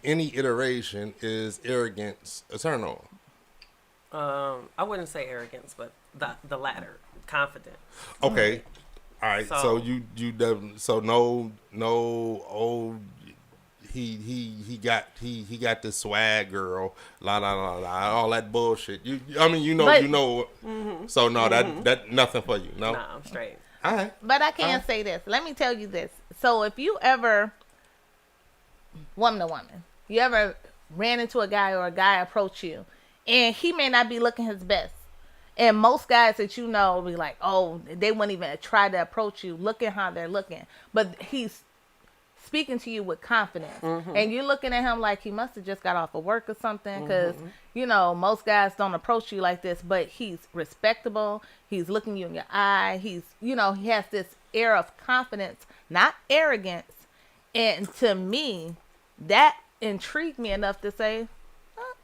any iteration is arrogance a turn on? I wouldn't say arrogance, but the latter, confidence. Okay. All right. So So- you no he got this swag girl, la la la la, all that bullshit. So no, that nothing for you. No. Nah, I'm straight. All right. But I can say this. Let me tell you this. So if you ever, woman to woman, you ever ran into a guy or a guy approach you, and he may not be looking his best. And most guys that you know will be like, oh, they wouldn't even try to approach you looking how they're looking. But he's speaking to you with confidence. And you're looking at him like he must have just got off of work or something. Because, most guys don't approach you like this. But he's respectable. He's looking you in your eye. He has this air of confidence, not arrogance. And to me, that intrigued me enough to say,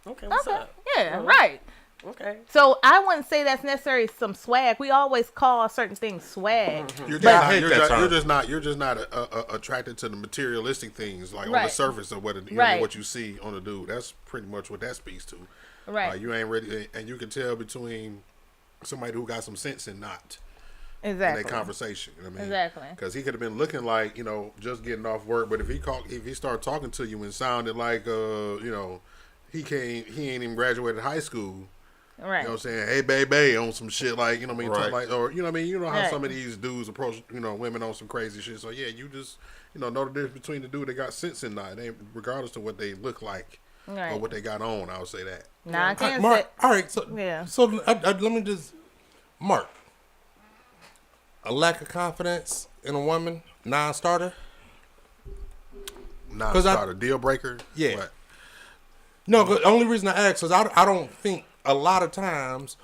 Okay, what's okay, up? yeah, right. Okay. So I wouldn't say that's necessarily some swag. We always call certain things swag. You're But- I hate that term. you're just not attracted to the materialistic things like on the Right. surface of what it, Right. what you see on the dude. That's pretty much what that speaks to. Right. You ain't ready, and you can tell between somebody who got some sense and not Exactly. in that conversation. You know what I mean? Exactly. Because he could have been looking like just getting off work, but if he started talking to you and sounded like he ain't even graduated high school. Right. You know what I'm saying? Hey, baby, on some shit like, you know what I mean? Right. Like, or, you know what I mean? You know how Right. some of these dudes approach, women on some crazy shit. So, yeah, you just, know the difference between the dude that got sense and not. They, regardless of what they look like Right. or what they got on, I would say that. Nah, I can't Mark, say. all right, so Yeah. So let me just, Mark, a lack of confidence in a woman, non-starter. Non-starter, deal breaker? Yeah. What? No, the only reason I ask is I don't think a lot of times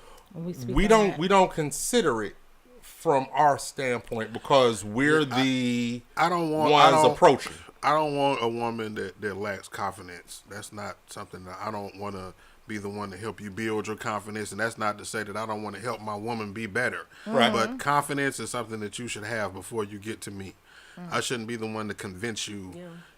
speak we on that. don't consider it from our standpoint because we're the I don't want ones approaching. I don't want a woman that lacks confidence. That's not something that I don't want to be the one to help you build your confidence. And that's not to say that I don't want to help my woman be better. Right. But confidence is something that you should have before you get to me. I shouldn't be the one to convince you,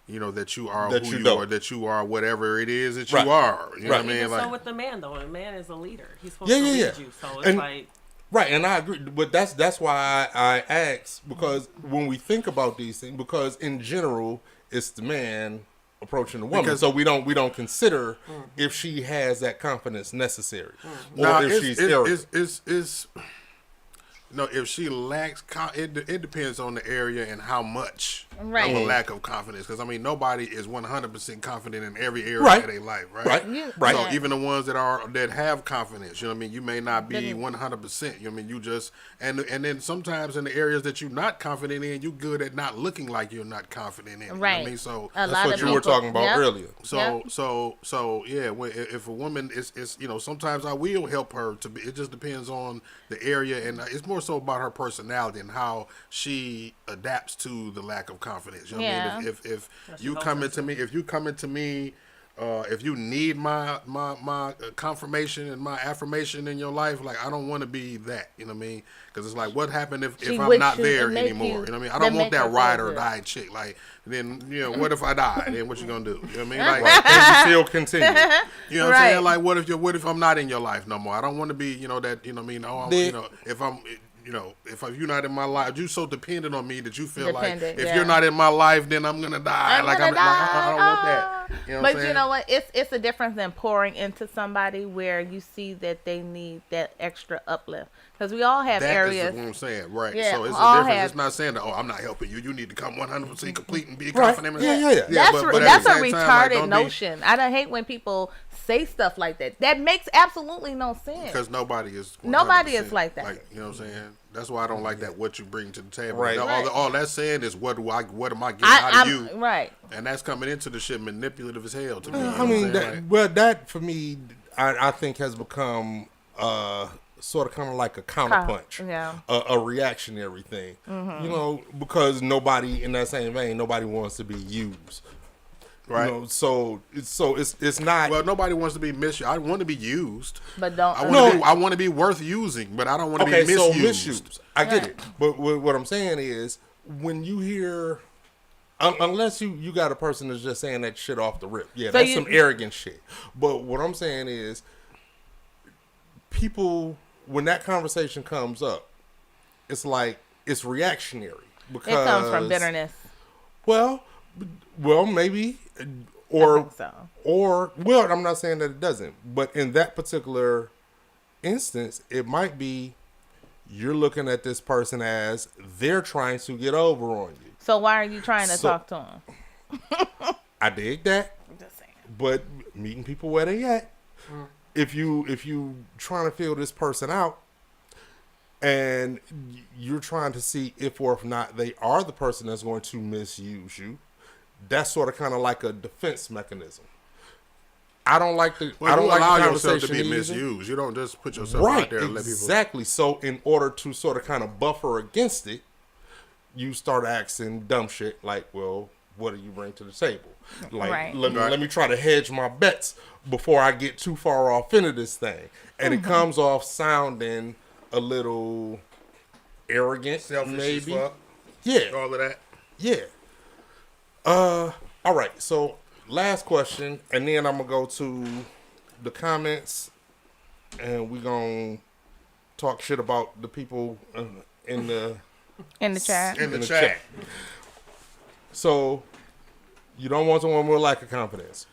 that you are That who you you don't. are, that you are whatever it is that Right. you are. You know what I Right. mean? Even Like, so with the man though, a man is a leader. He's supposed Yeah, to yeah, lead yeah. you. So it's And- like Right, and I agree, but that's why I ask, because when we think about these things, because in general it's the man approaching the woman, Because- so we don't consider if she has that confidence necessary, or Now, if she's arrogant. if she lacks, it depends on the area and how much Right. of a lack of confidence. Because nobody is 100% confident in every area Right. of their life, right? Right, right. So Yeah. even the ones that have confidence, you know what I mean. You may not be 100%. You know what I mean. You just and then sometimes in the areas that you're not confident in, you good at not looking like you're not confident in. You know what Right. I mean. So A That's lot what of you were people- talking about Yep. earlier. so yeah. If a woman is sometimes I will help her to be. It just depends on the area, and it's more so about her personality and how she adapts to the lack of confidence. You know what I mean? If you come into me, if you need my confirmation and my affirmation in your life, like I don't want to be that. You know what I mean? Because it's like, what happened if She I'm with not you there and make anymore? you- You know what I mean? I that don't want make her that feel ride or good. die chick. Like then what if I die? Then what you gonna do? You know what I mean? Like. Can you still continue? You know what I'm Right. saying? Like, what if I'm not in your life no more? I don't want to be, that, you know what I mean? Oh, if I'm, if you're not in my life, you so dependent on me that you feel Dependent, like if yeah. you're not in my life, then I'm gonna die. I'm like gonna I don't want die. that. You know what But I'm saying? you know what? It's a difference than pouring into somebody where you see that they need that extra uplift. Because we all have That areas. is what I'm saying, right? Yeah, so it's a all difference. have- It's not saying that I'm not helping you. You need to come 100% complete and be Right. confident. Yeah. That's but at that's the a same time, like, retarded don't be- notion. I don't hate when people say stuff like that. That makes absolutely no sense. Because nobody is. Nobody is 100%. like that. Like, you know what I'm saying? That's why I don't like that. What you bring to the table. Right. All that's saying is what am I getting out of you? Right. And that's coming into the shit manipulative as hell to me. You know I what I'm mean, saying? that for me, I think has become sort of kind of like a counterpunch, Yeah. a reactionary thing. Because nobody in that same vein, nobody wants to be used. Right. So it's not. Well, nobody wants to be misused. I want to be used. But don't. I want to be worth using, but I don't want to be misused. So misuse. I get Right. it. But what I'm saying is, when you hear, unless you got a person that's just saying that shit off the rip, yeah, So that's you- some arrogant shit. But what I'm saying is, people, when that conversation comes up, it's like it's reactionary because It comes from bitterness. Well, maybe, I or think so. well, I'm not saying that it doesn't, but in that particular instance, it might be you're looking at this person as they're trying to get over on you. So why are you trying to So- talk to him? I dig that, Just saying. but meeting people where they at. If you trying to feel this person out, and you're trying to see if or if not they are the person that's going to misuse you, that's sort of kind of like a defense mechanism. I don't like the. Well, I don't you like allow the yourself to conversation be either. misused. You don't just put yourself Right, out there and let people. exactly. So in order to sort of kind of buffer against it, you start asking dumb shit like, well, what do you bring to the table? Like, Right. let me try to hedge my bets before I get too far off into this thing. And it comes off sounding a little arrogant, Selfish maybe. as fuck. Yeah. All of that. Yeah. All right. So last question, and then I'm gonna go to the comments, and we gonna talk shit about the people in the chat. In the chat. So you don't want someone with lack of confidence.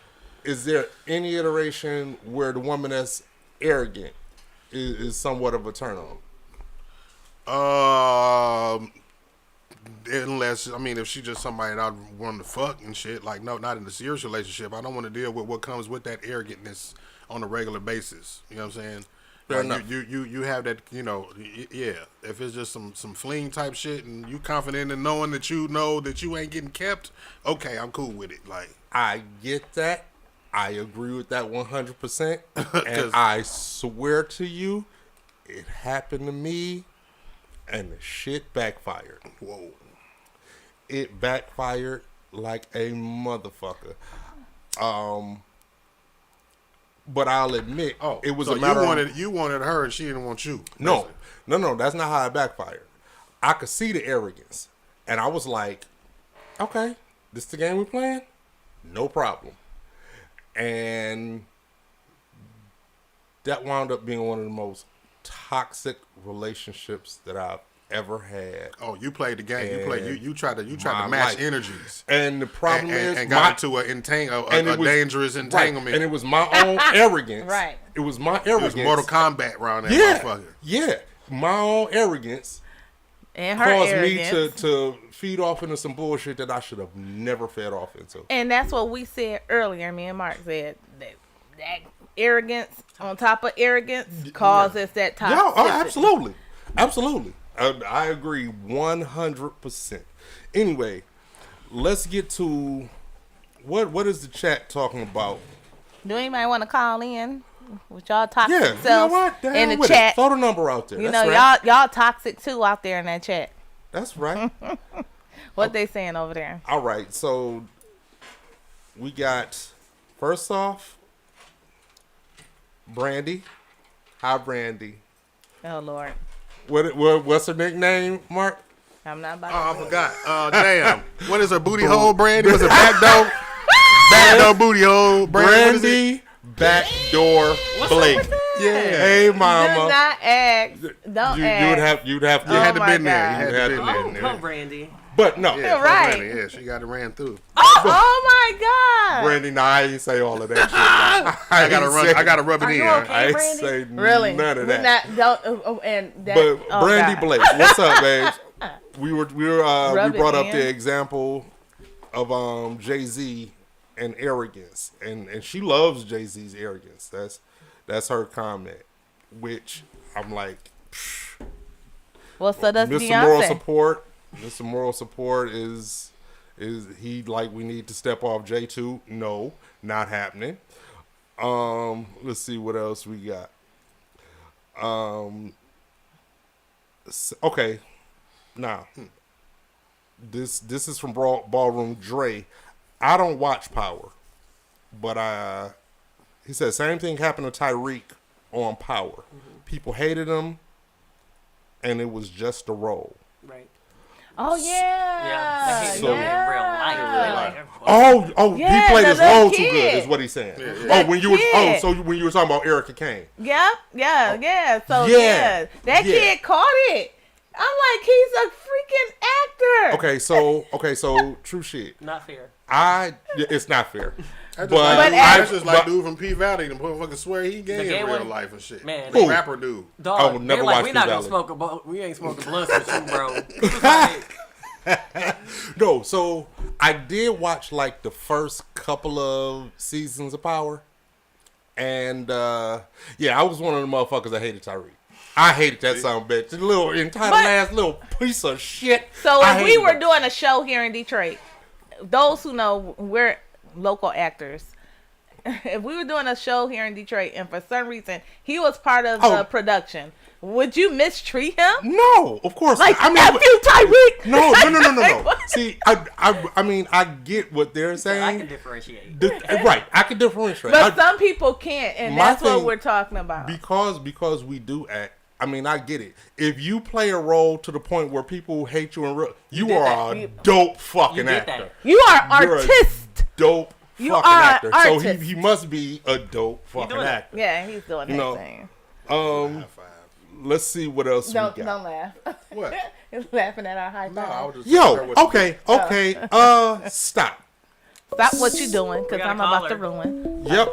Is there any iteration where the woman that's arrogant is somewhat of a turn on? Unless, I mean, if she's just somebody that I want to fuck and shit, like, no, not in a serious relationship. I don't want to deal with what comes with that arrogantness on a regular basis. You know what I'm saying? Fair Like, enough. you have that, you know, yeah. If it's just some fling type shit and you confident in knowing that you know that you ain't getting kept, okay, I'm cool with it. Like, I get that. I agree with that 100%. And I swear to you, it happened to me, and the shit backfired. whoa. It backfired like a motherfucker. But I'll admit, it was so a matter you wanted her and she didn't want you. No, that's not how it backfired. I could see the arrogance, and I was like, okay, this the game we're playing? No problem. And that wound up being one of the most toxic relationships that I've ever had. Oh, you played the game. You tried to my match life. energies. And the problem is, and got into a dangerous entanglement. Right. And it was my own arrogance. Right. It was my It arrogance. was Mortal Kombat around that Yeah. motherfucker. Yeah. My own arrogance And her caused arrogance. me to feed off into some bullshit that I should have never fed off into. And that's what we said earlier. Me and Mark said that arrogance on top of arrogance causes that toxicity. Yeah, absolutely. Absolutely. I agree 100%. Anyway, let's get to what is the chat talking about? Do anybody want to call in with y'all toxic Yeah, you know selves what? The in hell the with chat? it. Throw the number out there. You That's know, right. y'all toxic too out there in that chat. That's right. What they saying over there? All right, so we got, first off, Brandy. Hi, Brandy. Oh Lord, What's her nickname, Mark? I'm not about. Oh, I forgot. Damn. What is her booty hole, Brandy? Was it backdoor? Backdoor booty hole, Brandy Backdoor Blake. Yeah. Hey, mama. Do not ask. Don't ask. You'd have to. You had to my been there. God. You had to been Oh, there. come Brandy. But no, Yeah, Right. Brandy, yeah, she got it ran through. Oh my God. Brandy, nah, I ain't say all of that shit. I I gotta rub it Are in. you okay? I ain't Brandy? say Really? none of We that. not don't and that. But oh, Brandy God. Blake, what's up, babes? We Rub brought it up in. the example of Jay-Z and arrogance, and she loves Jay-Z's arrogance. That's her comment, which I'm like, Well, so does Mr. Moral Beyonce. Support. Mr. Moral Support is he like we need to step off J2? No, not happening. Let's see what else we got. Okay, now this is from Ballroom Dre. I don't watch Power, but he said same thing happened to Tyreek on Power. People hated him, and it was just a role. Right. Oh yeah. Yeah. They hate So- him in real life. Oh, Yeah, he played the his role too kid. good, is what he's saying. That When you were kid. when you were talking about Erica Kane. Yeah. So Yeah. yeah, that Yeah. kid caught it. I'm like, he's a freaking actor. Okay, so true shit. Not fair. It's not fair. That's But just like but- dude from P Valley. The motherfucker swear he gay The in gay real one? life and shit. Man, The they- rapper dude. Dog, I would never they're like, watch we not P-Valley. gonna smoke we ain't smoking blunts with you, bro. He was like, No, so I did watch like the first couple of seasons of Power, and yeah, I was one of the motherfuckers that hated Tyreek. I hated that son of a bitch. The little entitled But- ass little piece of shit. So I if we hated were him. doing a show here in Detroit, those who know we're local actors, if we were doing a show here in Detroit and for some reason he was part of the production, would you mistreat him? No, of course Like, not. F you, Tyreek. No. See, I mean, I get what they're saying. I can differentiate. Right, I can differentiate. But some people can't, and that's what we're talking about. Because we do act. I mean, I get it. If you play a role to the point where people hate you in real, you are a dope fucking actor. You are artist. Dope you fucking are actor. Artist. So he must be a dope fucking actor. Yeah, he's doing that thing. Let's see what else we got. Don't laugh. What? He's laughing at our high five. No, I was just Okay. Stop. Stop what you doing, because gotta I'm call about to her. ruin. Yep.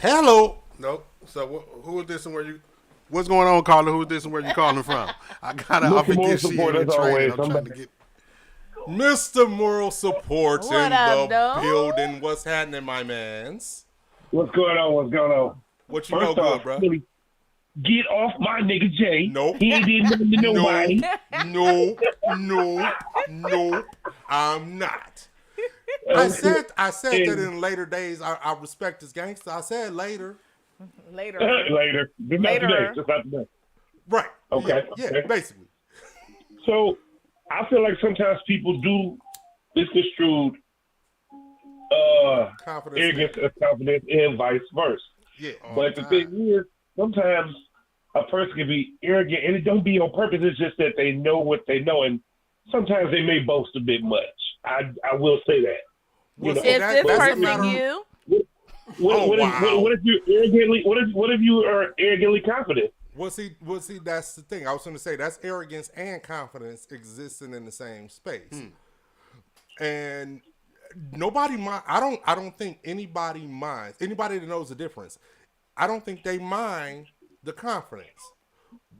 Hello. Nope. So who is this and where you? What's going on, caller? Who is this and where you calling from? I forget she in the training. I'm trying to get. Mr. Moral Support What in up, the dog? building. What's happening, my mans? What's going on? What you First know off, good, bro? really, get off my nigga Jay. Nope. He ain't did nothing to nobody. No, I'm not. I said that in later days. I respect this gangster. I said later. Later. Later. Just not today. Just not today. Right. Okay. Yeah, Okay. basically. So, I feel like sometimes people do misconstrued Confidence. arrogance as confidence and vice versa. Yeah. But the thing is, sometimes a person can be arrogant, and it don't be on purpose. It's just that they know what they know, and sometimes they may boast a bit much. I will say that. Well, know, see, Is that- this that's a person matter- you? What if you arrogantly? What if you are arrogantly confident? Well, see, that's the thing. I was going to say that's arrogance and confidence existing in the same space, and nobody mind. I don't think anybody minds. Anybody that knows the difference, I don't think they mind the confidence,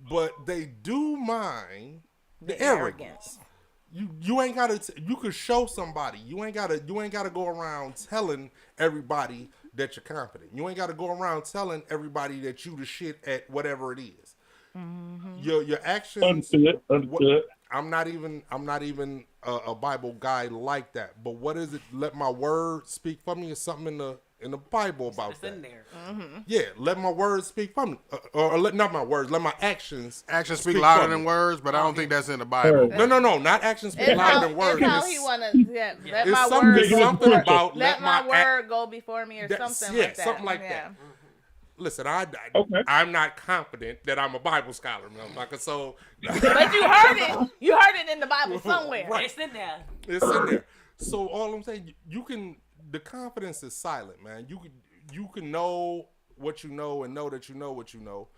but they do mind the arrogance. You ain't gotta. You could show somebody. You ain't gotta go around telling everybody that you're confident. You ain't gotta go around telling everybody that you the shit at whatever it is. Mm-hmm. Your actions. Understood. I'm not even a Bible guy like that. But what is it? Let my word speak for me. Is something in the Bible about It's that? in there. Yeah, let my words speak for me, or not my words. Let my actions Speak for louder me. than words, but I don't think that's in the Bible. Right. No, not actions speak It's louder than words. It's how he wanna. Yeah, let It's my something, word. something about Let my word go before me, or something like that. something like Yeah. that. Listen, Okay. I'm not confident that I'm a Bible scholar, motherfucker. So But you heard it. You heard it in the Bible somewhere. Right. It's in there. it's in there. So all I'm saying, you can. The confidence is silent, man. You can know what you know and know that you know what you know,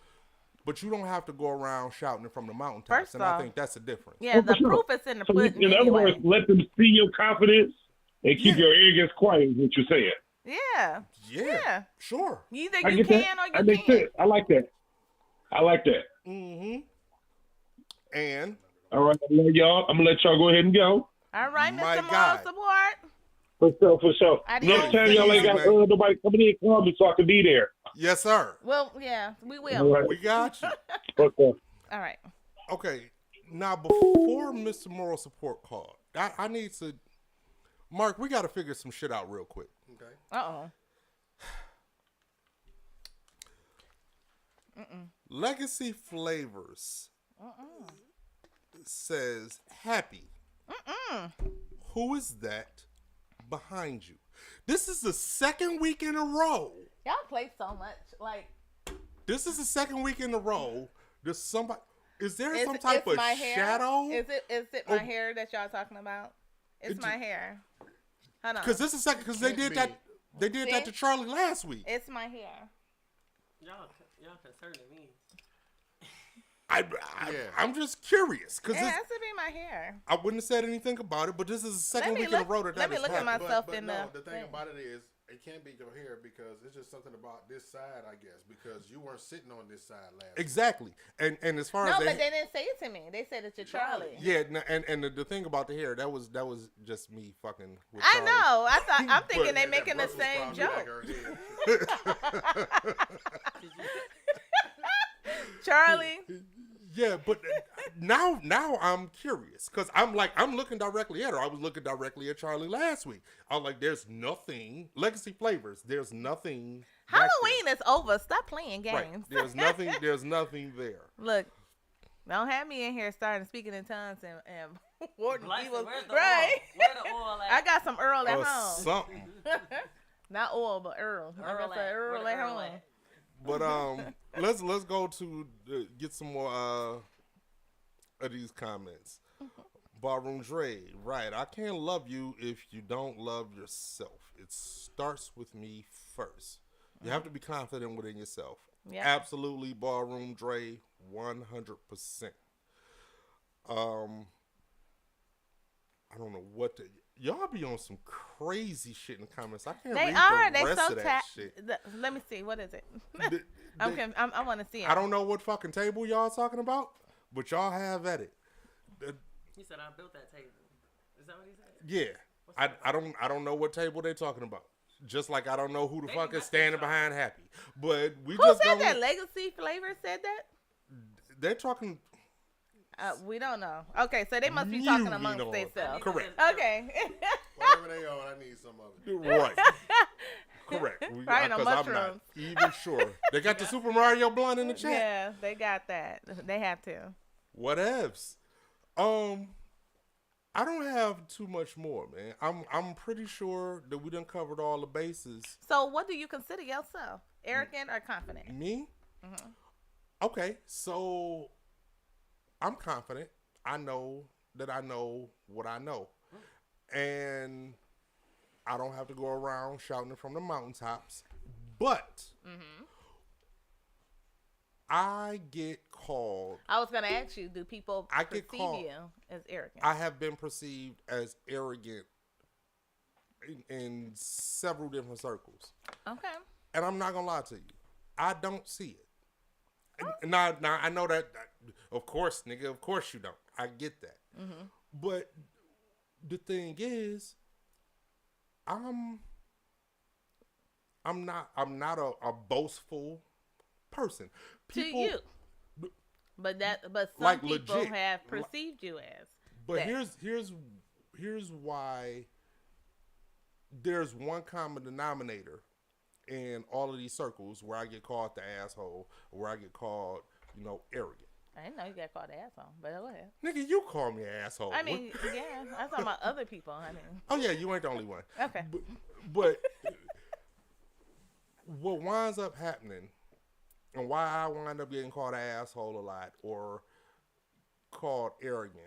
but you don't have to go around shouting it from the mountaintops. First and off- I think that's the difference. Yeah, the for sure. proof is in the So pudding. in other Anyway. words, let them see your confidence and keep Yeah. your arrogance quiet. Is what you're saying. Yeah. Yeah, sure. Either I you get can that. or That you makes can't. sense. I like that. Mm-hmm. And All right, I'm gonna let y'all go ahead and go. All right, My Mr. Moral guy. Support. For sure. Adios. Next time y'all ain't got Man. nobody coming in, call me so I can be there. yes, sir. Well, yeah, we will. All right. We got you. For sure. All right. Okay, now before Mr. Moral Support called, I need to, Mark, we got to figure some shit out real quick. Okay. Uh-oh. Legacy Flavors says, happy. Who is that behind you? This is the second week in a row. Y'all play so much. Like, This is the second week in a row. There's somebody. Is there is some it- type it's of my hair? shadow? Is it my hair that y'all talking about? It's my hair. Hold on. Because this is second. Because they Can't did be. that. They did that See? to Charlie last week. It's my hair. Y'all concerning me. Yeah. I'm just curious because It has to be my hair. I wouldn't have said anything about it, but this is the second Let me week in a look- row that let me has look at happened. myself But in no, the the thing thing. about it is, it can't be your hair because it's just something about this side, I guess, because you weren't sitting on this side last week. Exactly, and as far No, as but they didn't say it to me. They said it's your Charlie. yeah, and the thing about the hair that was just me fucking with I Charlie. know. I'm thinking But- they making the Brussels same sprouts, you joke. like her head. Charlie. Yeah, but now I'm curious because I'm looking directly at her. I was looking directly at Charlie last week. I was like, there's nothing legacy flavors. There's nothing. back Halloween is over. Stop playing there. Right. games. There's nothing. There's nothing there. Look, don't have me in here starting speaking in tongues and warding Bless it. evil. Where's the Right. oil? Where the oil at? I got some Earl at Or home. something. Not oil, but Earl. I got some Earl Where at the Earl home. at? But let's go to get some more of these comments. Ballroom Dre, right? I can't love you if you don't love yourself. It starts with me first. You have to be confident within yourself. Yeah. Absolutely, Ballroom Dre, 100%. I don't know what to. Y'all be on some crazy shit in the comments. I can't They read are. the They rest so of that shit. Let me see. What is it? The- I want to see it. I don't know what fucking table y'all talking about, but y'all have at it. He said I built that table. Is that what he said? Yeah, I don't know what table they talking about. Just like I don't know who the Maybe fuck is that's standing the behind Happy. But we Who just said gonna, that? Legacy Flavor said that? They're talking. We don't know. Okay, so they must be You talking be amongst knowing. themselves. Correct. Okay. Whatever they on, I need some of it. Right. Correct. Right, on Because I'm not mushrooms. even sure. They got the Super Mario blunt in the chat. Yeah, they got that. They have to. Whatevs. I don't have too much more, man. I'm pretty sure that we done covered all the bases. So, what do you consider yourself? Arrogant or confident? Me? Okay, so I'm confident. I know that I know what I know. And I don't have to go around shouting it from the mountaintops. But I get called. I was going to ask you, do people I get perceive called- you as arrogant? I have been perceived as arrogant in several different circles. Okay. And I'm not going to lie to you. I don't see it. And now I know that, of course, nigga, of course you don't. I get that. But the thing is, I'm not a boastful person. To you. But some Like, people legit. have perceived you as. But that. here's why there's one common denominator in all of these circles where I get called the asshole or where I get called, arrogant. I didn't know you got called an asshole, but go ahead. Nigga, you call me an asshole. I mean, yeah, I'm talking about other people. I mean, Oh yeah, you ain't the only one. okay. But what winds up happening and why I wind up getting called an asshole a lot or called arrogant,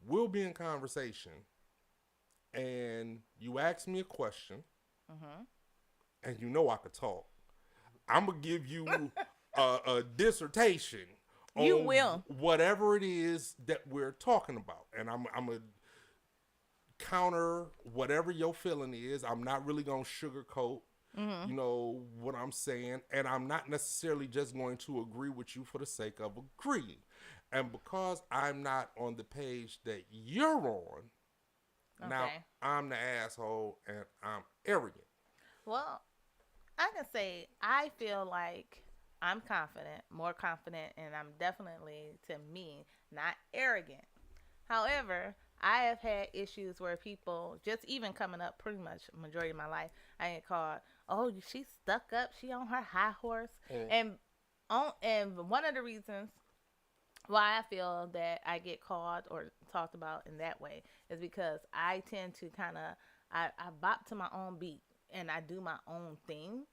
we'll be in conversation and you ask me a question and you know I could talk. I'm going to give you a dissertation on You will. whatever it is that we're talking about. And I'm going to counter whatever your feeling is. I'm not really going to sugarcoat, what I'm saying. And I'm not necessarily just going to agree with you for the sake of agreeing. And because I'm not on the page that you're on, now Okay. I'm the asshole and I'm arrogant. Well, I can say I feel like I'm confident, more confident, and I'm definitely, to me, not arrogant. However, I have had issues where people, just even coming up pretty much majority of my life, I get called, oh, she's stuck up, she on her high horse. And one of the reasons why I feel that I get called or talked about in that way is because I tend to I bop to my own beat and I do my own thing.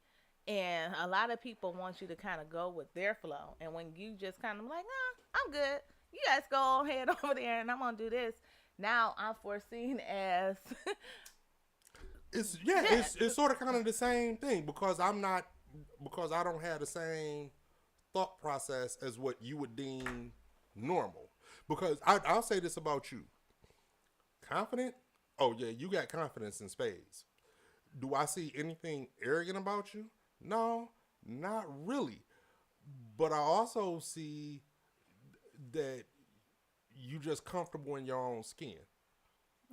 And a lot of people want you to kind of go with their flow. And when you just kind of like, I'm good. You guys go ahead over there and I'm going to do this. Now I'm foreseen as... It's sort of kind of the same thing because I don't have the same thought process as what you would deem normal. Because I'll say this about you. Confident? Oh yeah, you got confidence in spades. Do I see anything arrogant about you? No, not really. But I also see that you just comfortable in your own skin.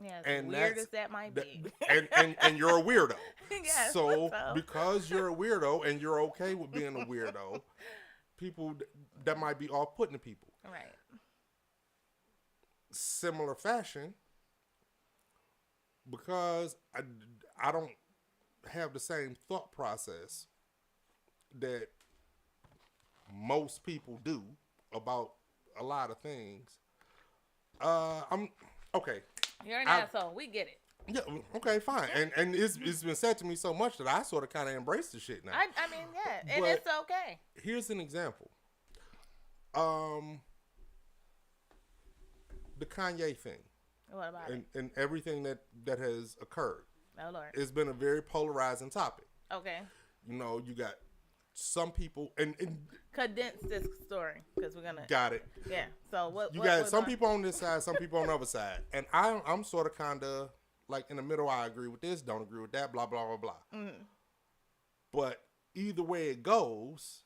Yeah, And weird as that might be. And you're a weirdo. Yes, So so. because you're a weirdo and you're okay with being a weirdo, people that might be off-putting to people. Right. Similar fashion, because I don't have the same thought process that most people do about a lot of things. I'm okay. You're an asshole. We get it. Yeah, okay, fine. And it's been said to me so much that I sort of kind of embrace the shit now. I mean, yeah, and But it's okay. here's an example. The Kanye thing What about it? and everything that has occurred. Oh, Lord. It's been a very polarizing topic. Okay. You know, you got some people and Condense this story because we're gonna. got it. Yeah. So what? You got some people on this side, some people on the other side, and I'm sort of kind of like in the middle. I agree with this, don't agree with that, blah blah blah blah. Mm-hmm. But either way it goes,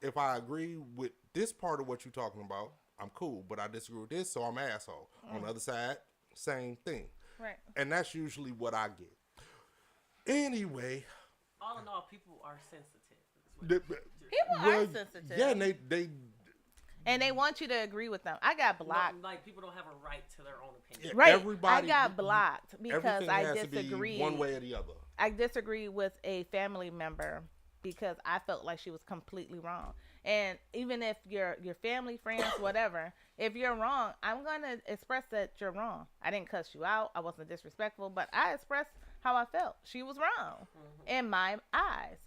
if I agree with this part of what you're talking about, I'm cool. But I disagree with this, so I'm an asshole. On the other side, same thing. Right. And that's usually what I get. Anyway. All in all, people are sensitive. People are sensitive. Yeah, and they and they want you to agree with them. I got blocked. No, like people don't have a right to their own opinion. Right. Everybody, I got blocked because everything I has to be disagree. one way or the other. I disagree with a family member because I felt like she was completely wrong. And even if your family, friends, whatever, if you're wrong, I'm gonna express that you're wrong. I didn't cuss you out. I wasn't disrespectful, but I expressed how I felt. She was wrong in my eyes.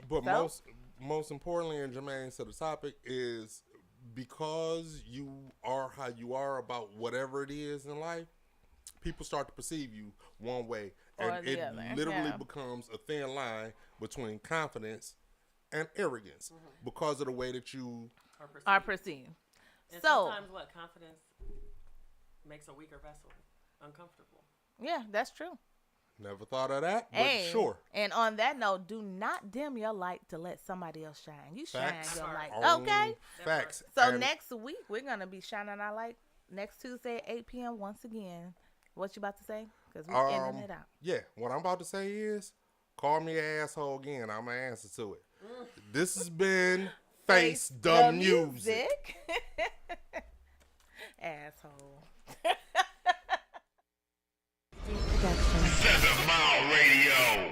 But So? most importantly, and germane to the topic, is because you are how you are about whatever it is in life, people start to perceive you one way, Or and the it other, literally yeah. becomes a thin line between confidence and arrogance because of the way that you. Are perceived. And So sometimes what confidence makes a weaker vessel uncomfortable. yeah, that's true. Never thought of that, but Hey, sure. And on that note, do not dim your light to let somebody else shine. You shine Facts. your light. On Okay. Facts. So And next week we're gonna be shining our light next Tuesday at 8 p.m. once again. What you about to say? Because we're ending it out. Yeah, what I'm about to say is, call me an asshole again. I'm gonna answer to it. This has been Face the Music. Asshole. 7 Mile Radio.